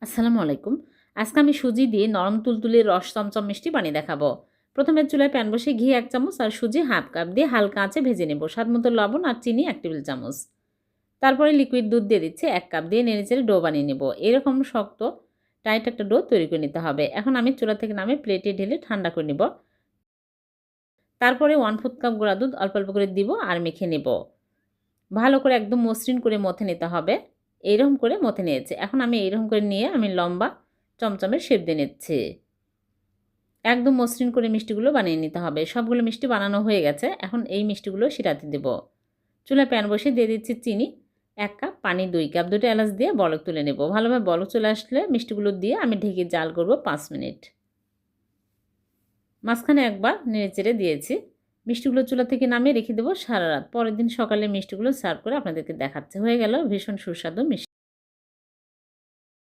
আসসালামু আলাইকুম। আজকে আমি সুজি দিয়ে নরম তুলতুলে রস চমচম মিষ্টি বানিয়ে দেখাবো। প্রথমে চুলায় প্যান বসিয়ে ঘি ১ চামচ আর সুজি হাফ কাপ দিয়ে হালকা আঁচে ভেজে নেব। স্বাদমতো লবণ আর চিনি ১ টেবিল চামচ। তারপরে লিকুইড দুধ দিয়ে দিচ্ছি ১ কাপ দিয়ে নেড়েচেড়ে ডো বানিয়ে নেব। এরকম শক্ত টাইট একটা ডো তৈরি করে নিতে হবে। এখন আমি চুলা থেকে নামিয়ে প্লেটে ঢেলে ঠান্ডা করে নেব। তারপরে 1/4 কাপ গুঁড়া দুধ অল্প অল্প করে দিব আর মেখে নেব। ভালো করে একদম মসৃণ করে মথে নিতে হবে। এইরকম করে মথে নিয়েছি। এখন আমি এইরকম করে নিয়ে আমি লম্বা চমচমের শেপ দিয়ে নিচ্ছি। একদম মসৃণ করে মিষ্টিগুলো বানিয়ে নিতে হবে। সবগুলো মিষ্টি বানানো হয়ে গেছে। এখন এই মিষ্টিগুলো শিরাতে দেব। চুলায় প্যান বসিয়ে দিয়ে দিচ্ছি চিনি ১ কাপ, পানি ২ কাপ, ২টা এলাচ দিয়ে বলক তুলে নেব। ভালোভাবে বলক চলে আসলে মিষ্টিগুলো দিয়ে আমি ঢেকে জাল করব ৫ মিনিট। মাঝখানে একবার নেড়েচেড়ে দিয়েছি। মিষ্টিগুলো চুলা থেকে নামিয়ে রেখে দেবো সারা রাত। পরের দিন সকালে মিষ্টিগুলো সার্ভ করে আপনাদেরকে দেখাচ্ছি। হয়ে গেল ভীষণ সুস্বাদু মিষ্টি।